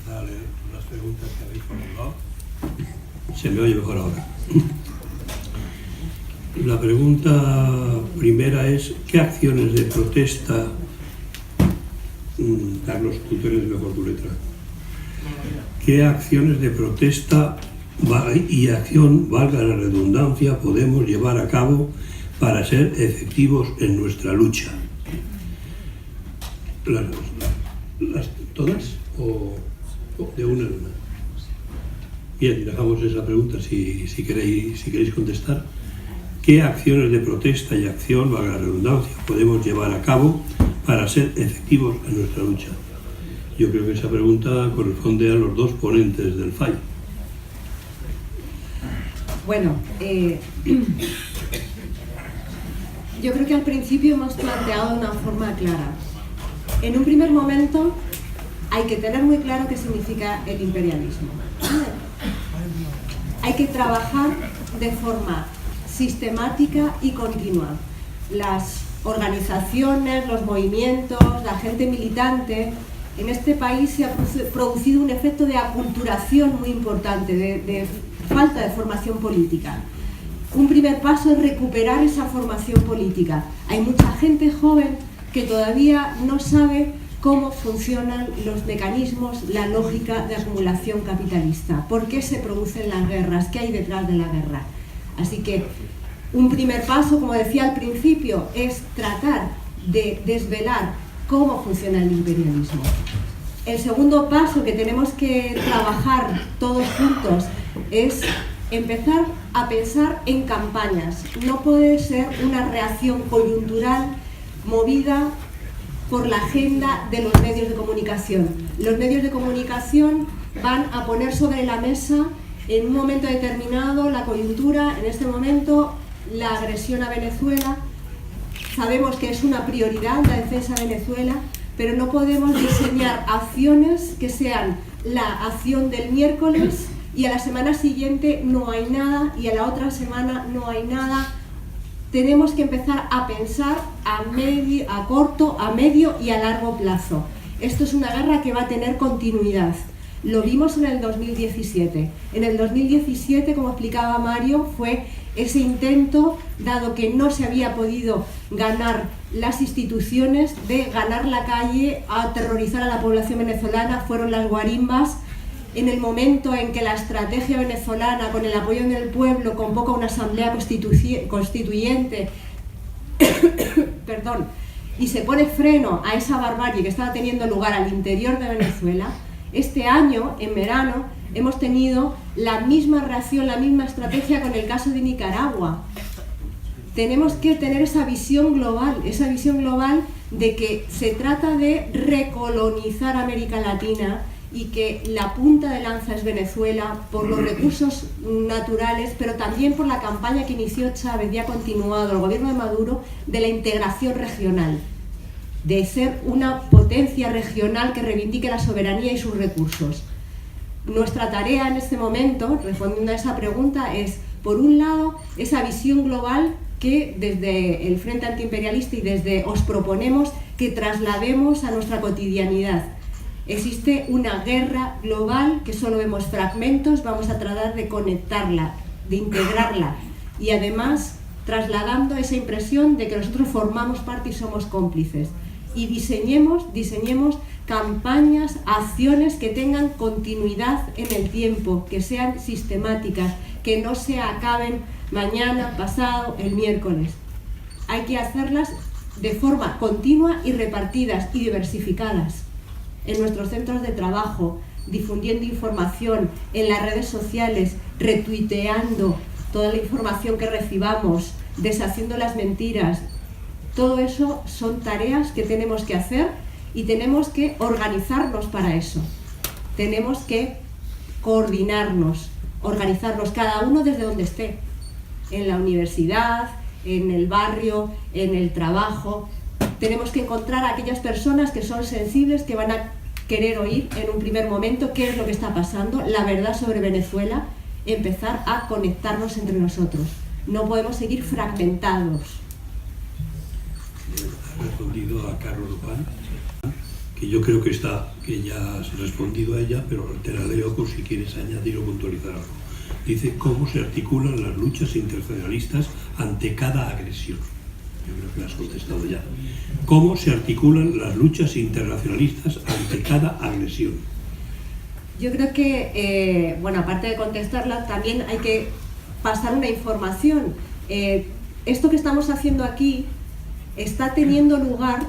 empezar a leer las preguntas que habéis formulado. Se me oye mejor ahora. La pregunta primera es: ¿qué acciones de protesta, Carlos, tú tienes mejor tu letra, qué acciones de protesta y acción, valga la redundancia, podemos llevar a cabo para ser efectivos en nuestra lucha? ¿Todas o de una en una? Bien, dejamos esa pregunta si queréis contestar. ¿Qué acciones de protesta y acción, valga la redundancia, podemos llevar a cabo para ser efectivos en nuestra lucha? Yo creo que esa pregunta corresponde a los dos ponentes del FAI. Bueno, yo creo que al principio hemos planteado de una forma clara. En un primer momento hay que tener muy claro qué significa el imperialismo. Hay que trabajar de forma sistemática y continua. Las organizaciones, los movimientos, la gente militante, en este país se ha producido un efecto de aculturación muy importante, de falta de formación política. Un primer paso es recuperar esa formación política. Hay mucha gente joven que todavía no sabe cómo funcionan los mecanismos, la lógica de acumulación capitalista, por qué se producen las guerras, qué hay detrás de la guerra. Así que un primer paso, como decía al principio, es tratar de desvelar cómo funciona el imperialismo. El segundo paso que tenemos que trabajar todos juntos es empezar a pensar en campañas. No puede ser una reacción coyuntural movida por la agenda de los medios de comunicación. Los medios de comunicación van a poner sobre la mesa en un momento determinado la coyuntura, en este momento la agresión a Venezuela. Sabemos que es una prioridad la defensa de Venezuela, pero no podemos diseñar acciones que sean la acción del miércoles y a la semana siguiente no hay nada y a la otra semana no hay nada. Tenemos que empezar a pensar a corto, a medio y a largo plazo. Esto es una guerra que va a tener continuidad. Lo vimos en el 2017. En el 2017, como explicaba Mario, fue ese intento, dado que no se había podido ganar las instituciones, de ganar la calle, a aterrorizar a la población venezolana. Fueron las guarimbas. En el momento en que la estrategia venezolana, con el apoyo del pueblo, convoca una asamblea constituyente perdón, y se pone freno a esa barbarie que estaba teniendo lugar al interior de Venezuela, este año, en verano, hemos tenido la misma reacción, la misma estrategia con el caso de Nicaragua. Tenemos que tener esa visión global de que se trata de recolonizar América Latina y que la punta de lanza es Venezuela por los recursos naturales, pero también por la campaña que inició Chávez y ha continuado el gobierno de Maduro de la integración regional, de ser una potencia regional que reivindique la soberanía y sus recursos. Nuestra tarea en este momento, respondiendo a esa pregunta, es, por un lado, esa visión global que desde el Frente Antiimperialista y desde os proponemos que traslademos a nuestra cotidianidad. Existe una guerra global que solo vemos fragmentos, vamos a tratar de conectarla, de integrarla y además trasladando esa impresión de que nosotros formamos parte y somos cómplices. Y diseñemos campañas, acciones que tengan continuidad en el tiempo, que sean sistemáticas, que no se acaben mañana, pasado, el miércoles. Hay que hacerlas de forma continua y repartidas y diversificadas. En nuestros centros de trabajo, difundiendo información en las redes sociales, retuiteando toda la información que recibamos, deshaciendo las mentiras. Todo eso son tareas que tenemos que hacer y tenemos que organizarnos para eso. Tenemos que coordinarnos, organizarnos cada uno desde donde esté, en la universidad, en el barrio, en el trabajo. Tenemos que encontrar a aquellas personas que son sensibles, que van a querer oír en un primer momento qué es lo que está pasando, la verdad sobre Venezuela, empezar a conectarnos entre nosotros. No podemos seguir fragmentados. Ha respondido a Carlos Juan, Y yo creo que ya has respondido a ella, pero te la leo por si quieres añadir o puntualizar algo. Dice, ¿cómo se articulan las luchas internacionalistas ante cada agresión? Yo creo que lo has contestado ya. ¿Cómo se articulan las luchas internacionalistas ante cada agresión? Yo creo que, bueno, aparte de contestarla, también hay que pasar una información. Esto que estamos haciendo aquí está teniendo lugar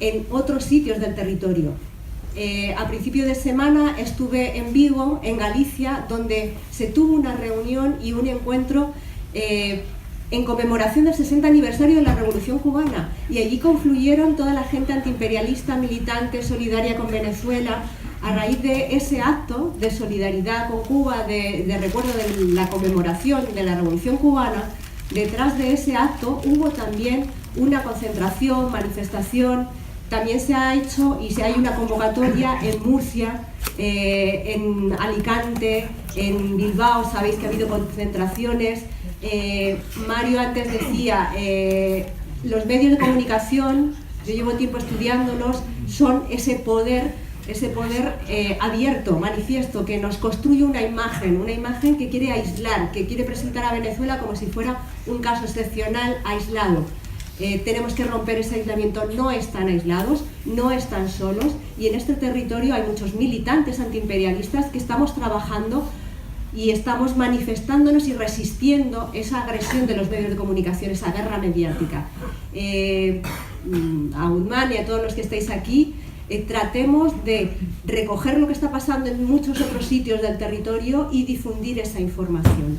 en otros sitios del territorio. A principio de semana estuve en Vigo, en Galicia, donde se tuvo una reunión y un encuentro en conmemoración del 60 aniversario de la Revolución Cubana, y allí confluyeron toda la gente antiimperialista, militante, solidaria con Venezuela. A raíz de ese acto de solidaridad con Cuba, de recuerdo de la conmemoración de la Revolución Cubana, detrás de ese acto hubo también una concentración, manifestación. También se ha hecho y hay una convocatoria en Murcia, en Alicante, en Bilbao. Sabéis que ha habido concentraciones. Mario antes decía, los medios de comunicación, yo llevo tiempo estudiándolos, son ese poder abierto, manifiesto, que nos construye una imagen que quiere aislar, que quiere presentar a Venezuela como si fuera un caso excepcional, aislado. Tenemos que romper ese aislamiento. No están aislados, no están solos, y en este territorio hay muchos militantes antiimperialistas que estamos trabajando y estamos manifestándonos y resistiendo esa agresión de los medios de comunicación, esa guerra mediática. A Guzmán y a todos los que estáis aquí, tratemos de recoger lo que está pasando en muchos otros sitios del territorio y difundir esa información.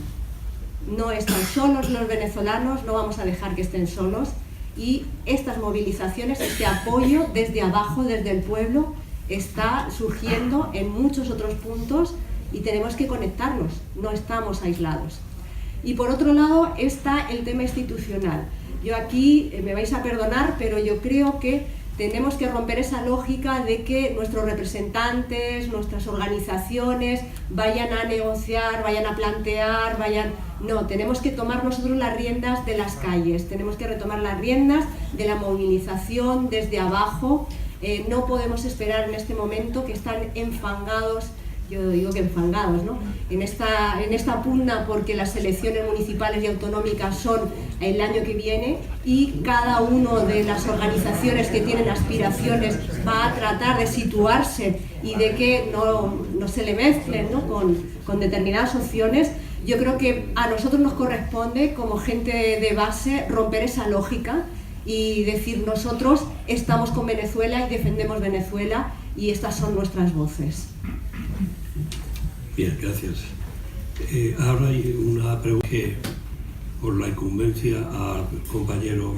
No están solos los venezolanos, no vamos a dejar que estén solos, y estas movilizaciones, este apoyo desde abajo, desde el pueblo, está surgiendo en muchos otros puntos y tenemos que conectarnos, no estamos aislados. Y por otro lado está el tema institucional. Yo aquí, me vais a perdonar, pero yo creo que tenemos que romper esa lógica de que nuestros representantes, nuestras organizaciones vayan a negociar, vayan a plantear, No, tenemos que tomar nosotros las riendas de las calles, tenemos que retomar las riendas de la movilización desde abajo. No podemos esperar en este momento, que están enfangados, yo digo que enfangados, ¿no?, en esta pugna, porque las elecciones municipales y autonómicas son el año que viene, y cada una de las organizaciones que tienen aspiraciones va a tratar de situarse y de que no se le mezclen, ¿no?, con determinadas opciones. Yo creo que a nosotros nos corresponde, como gente de base, romper esa lógica y decir: nosotros estamos con Venezuela y defendemos Venezuela, y estas son nuestras voces. Bien, gracias. Ahora hay una pregunta que, por la incumbencia al compañero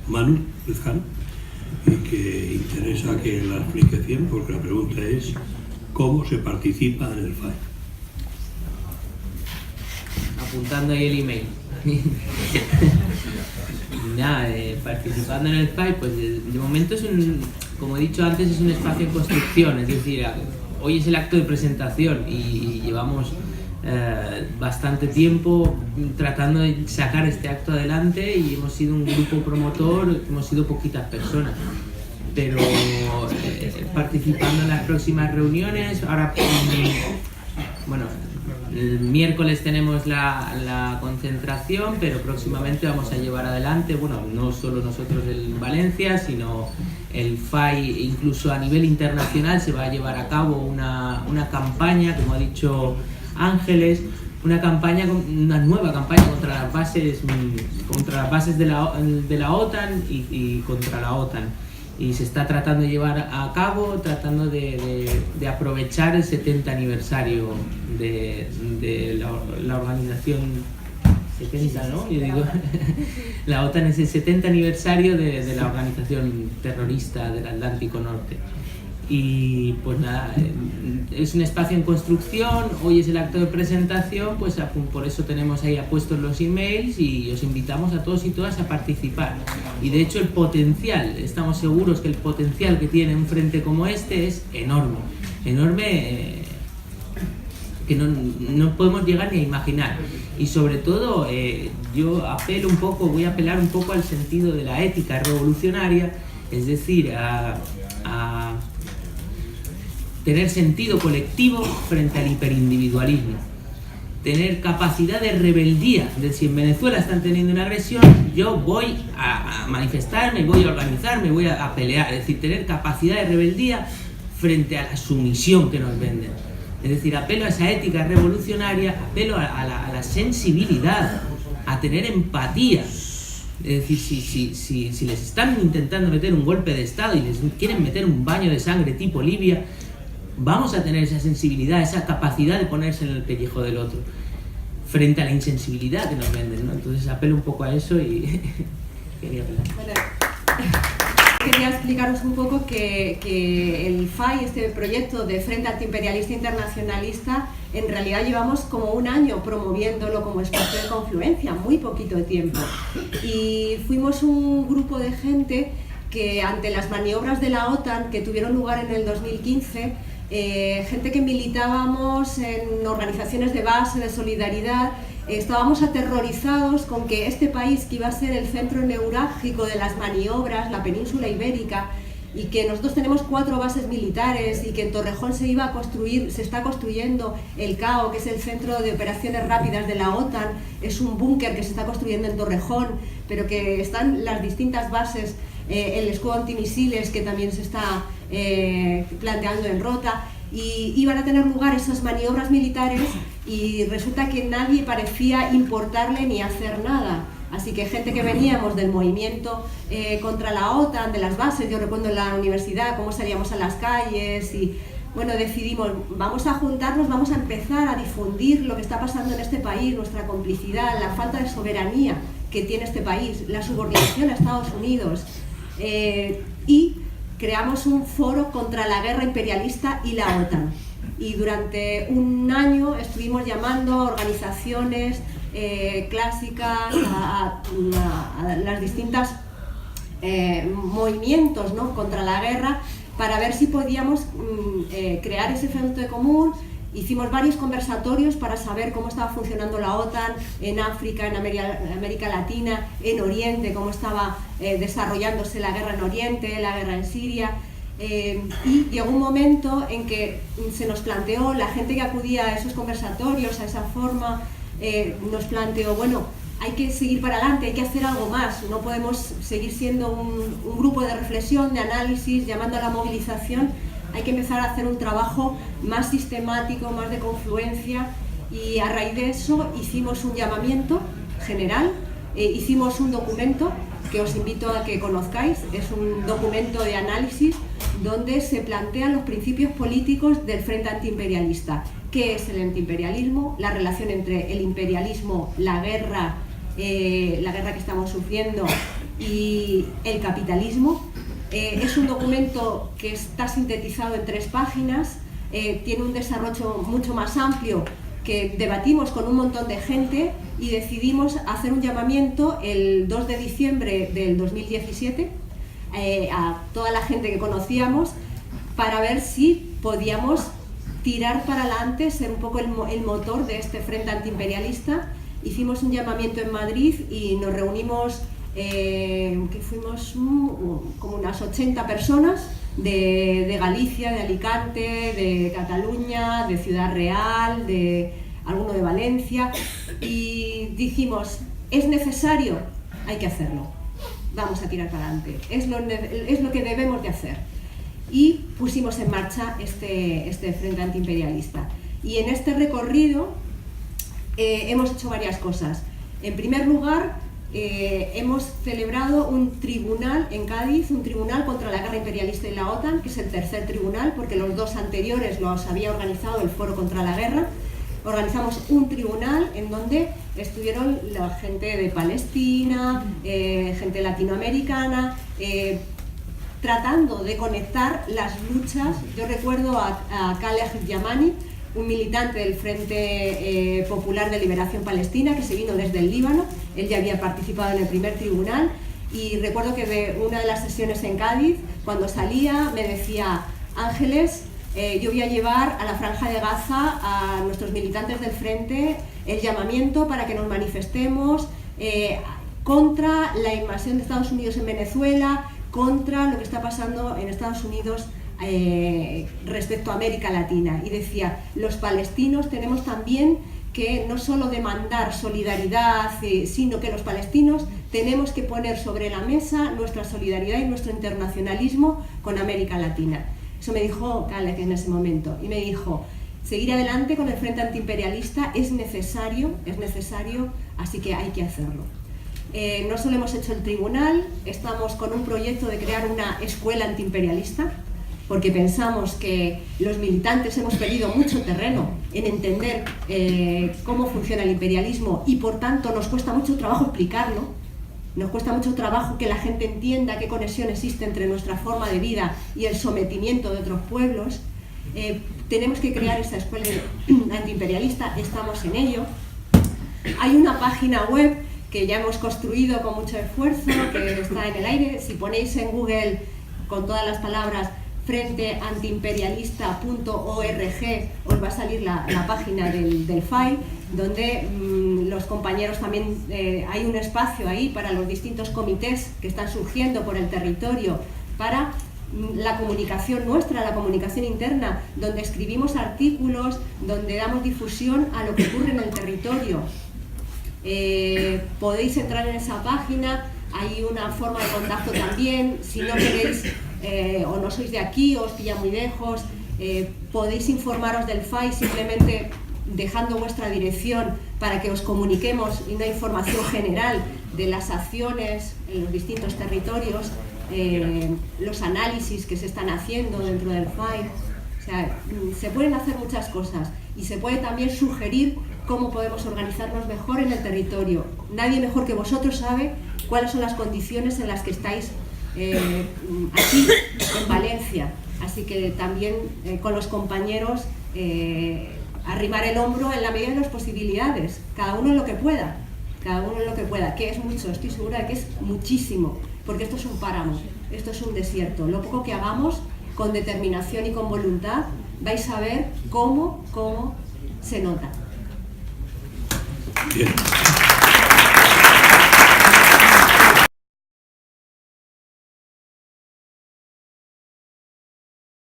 Manu Lezcano, y que interesa que la explique bien, porque la pregunta es: ¿cómo se participa en el FAI? Apuntando ahí el email. Nada, participando en el FAI, pues de momento como he dicho antes, es un espacio en construcción, es decir, hoy es el acto de presentación y llevamos bastante tiempo tratando de sacar este acto adelante, y hemos sido un grupo promotor, hemos sido poquitas personas, pero participando en las próximas reuniones. Ahora, bueno, el miércoles tenemos la concentración, pero próximamente vamos a llevar adelante, bueno, no solo nosotros en Valencia, sino el FAI, incluso a nivel internacional se va a llevar a cabo una campaña, como ha dicho Ángeles, una nueva campaña contra las bases de la OTAN y contra la OTAN. Y se está tratando de llevar a cabo, tratando de aprovechar el 70 aniversario de la organización 70, ¿no? Yo digo, la OTAN es el 70 aniversario de la organización terrorista del Atlántico Norte. Y pues nada, es un espacio en construcción. Hoy es el acto de presentación, pues por eso tenemos ahí puestos los emails, y os invitamos a todos y todas a participar. Y de hecho el potencial, estamos seguros que el potencial que tiene un frente como este es enorme, que no podemos llegar ni a imaginar. Y sobre todo yo voy a apelar un poco al sentido de la ética revolucionaria, es decir, a tener sentido colectivo frente al hiperindividualismo, tener capacidad de rebeldía, de si en Venezuela están teniendo una agresión, yo voy a manifestarme, voy a organizarme, voy a pelear, es decir, tener capacidad de rebeldía frente a la sumisión que nos venden. Es decir, apelo a esa ética revolucionaria, apelo a la sensibilidad, a tener empatía. Es decir, si les están intentando meter un golpe de Estado y les quieren meter un baño de sangre tipo Libia, vamos a tener esa sensibilidad, esa capacidad de ponerse en el pellejo del otro, frente a la insensibilidad que nos venden, ¿no? Entonces apelo un poco a eso y quería apelar. Bueno, quería explicaros un poco que el FAI, este proyecto de Frente Antiimperialista Internacionalista, en realidad llevamos como un año promoviéndolo como espacio de confluencia, muy poquito tiempo. Y fuimos un grupo de gente que ante las maniobras de la OTAN que tuvieron lugar en el 2015, gente que militábamos en organizaciones de base, de solidaridad, estábamos aterrorizados con que este país, que iba a ser el centro neurálgico de las maniobras, la península ibérica, y que nosotros tenemos 4 bases militares y que en Torrejón se está construyendo el CAO, que es el Centro de Operaciones Rápidas de la OTAN, es un búnker que se está construyendo en Torrejón, pero que están las distintas bases, el escudo antimisiles que también se está planteando en Rota, y iban a tener lugar esas maniobras militares y resulta que nadie parecía importarle ni hacer nada. Así que gente que veníamos del movimiento contra la OTAN, de las bases, yo recuerdo en la universidad cómo salíamos a las calles y bueno, decidimos, vamos a juntarnos, vamos a empezar a difundir lo que está pasando en este país, nuestra complicidad, la falta de soberanía que tiene este país, la subordinación a Estados Unidos, y creamos un foro contra la guerra imperialista y la OTAN. Y durante un año estuvimos llamando a organizaciones clásicas, a las distintas movimientos, ¿no?, contra la guerra, para ver si podíamos crear ese frente común. Hicimos varios conversatorios para saber cómo estaba funcionando la OTAN en África, en América Latina, en Oriente, cómo estaba desarrollándose la guerra en Oriente, la guerra en Siria. Y llegó un momento en que se nos planteó, la gente que acudía a esos conversatorios, a esa forma, nos planteó, bueno, hay que seguir para adelante, hay que hacer algo más, no podemos seguir siendo un grupo de reflexión, de análisis, llamando a la movilización, hay que empezar a hacer un trabajo más sistemático, más de confluencia, y a raíz de eso hicimos un llamamiento general, hicimos un documento que os invito a que conozcáis, es un documento de análisis donde se plantean los principios políticos del Frente Antiimperialista. ¿Qué es el antiimperialismo? La relación entre el imperialismo, la guerra que estamos sufriendo, y el capitalismo. Es un documento que está sintetizado en 3 páginas, tiene un desarrollo mucho más amplio que debatimos con un montón de gente y decidimos hacer un llamamiento el 2 de diciembre del 2017 a toda la gente que conocíamos para ver si podíamos tirar para adelante, ser un poco el motor de este frente antiimperialista. Hicimos un llamamiento en Madrid y nos reunimos, que fuimos como unas 80 personas de Galicia, de Alicante, de Cataluña, de Ciudad Real, de alguno de Valencia, y dijimos, es necesario, hay que hacerlo, vamos a tirar para adelante, es lo que debemos de hacer. Y pusimos en marcha este frente antiimperialista. Y en este recorrido hemos hecho varias cosas. En primer lugar, hemos celebrado un tribunal en Cádiz, un tribunal contra la guerra imperialista y la OTAN, que es el tercer tribunal, porque los 2 anteriores los había organizado el Foro contra la Guerra. Organizamos un tribunal en donde estuvieron la gente de Palestina, gente latinoamericana, tratando de conectar las luchas. Yo recuerdo a Khaled Yamani, un militante del Frente Popular de Liberación Palestina, que se vino desde el Líbano. Él ya había participado en el primer tribunal, y recuerdo que de una de las sesiones en Cádiz, cuando salía, me decía, Ángeles, yo voy a llevar a la Franja de Gaza, a nuestros militantes del Frente, el llamamiento para que nos manifestemos contra la invasión de Estados Unidos en Venezuela, contra lo que está pasando en Estados Unidos respecto a América Latina, y decía, los palestinos tenemos también que no solo demandar solidaridad, sino que los palestinos tenemos que poner sobre la mesa nuestra solidaridad y nuestro internacionalismo con América Latina. Eso me dijo Khaled en ese momento, y me dijo, seguir adelante con el Frente Antiimperialista es necesario, así que hay que hacerlo. No solo hemos hecho el tribunal, estamos con un proyecto de crear una escuela antiimperialista, porque pensamos que los militantes hemos perdido mucho terreno en entender cómo funciona el imperialismo, y por tanto nos cuesta mucho trabajo explicarlo, nos cuesta mucho trabajo que la gente entienda qué conexión existe entre nuestra forma de vida y el sometimiento de otros pueblos. Tenemos que crear esa escuela antiimperialista, estamos en ello. Hay una página web que ya hemos construido con mucho esfuerzo, que está en el aire. Si ponéis en Google con todas las palabras frenteantiimperialista.org, os va a salir la página del FAI, donde los compañeros también, hay un espacio ahí para los distintos comités que están surgiendo por el territorio, para la comunicación nuestra, la comunicación interna, donde escribimos artículos, donde damos difusión a lo que ocurre en el territorio. Podéis entrar en esa página, hay una forma de contacto también. Si no queréis o no sois de aquí o os pilla muy lejos, podéis informaros del FAI simplemente dejando vuestra dirección para que os comuniquemos una información general de las acciones en los distintos territorios, los análisis que se están haciendo dentro del FAI. O sea, se pueden hacer muchas cosas, y se puede también sugerir cómo podemos organizarnos mejor en el territorio. Nadie mejor que vosotros sabe cuáles son las condiciones en las que estáis aquí en Valencia. Así que también con los compañeros arrimar el hombro en la medida de las posibilidades, cada uno en lo que pueda, que es mucho, estoy segura de que es muchísimo, porque esto es un páramo, esto es un desierto. Lo poco que hagamos con determinación y con voluntad, vais a ver cómo se nota. Bien.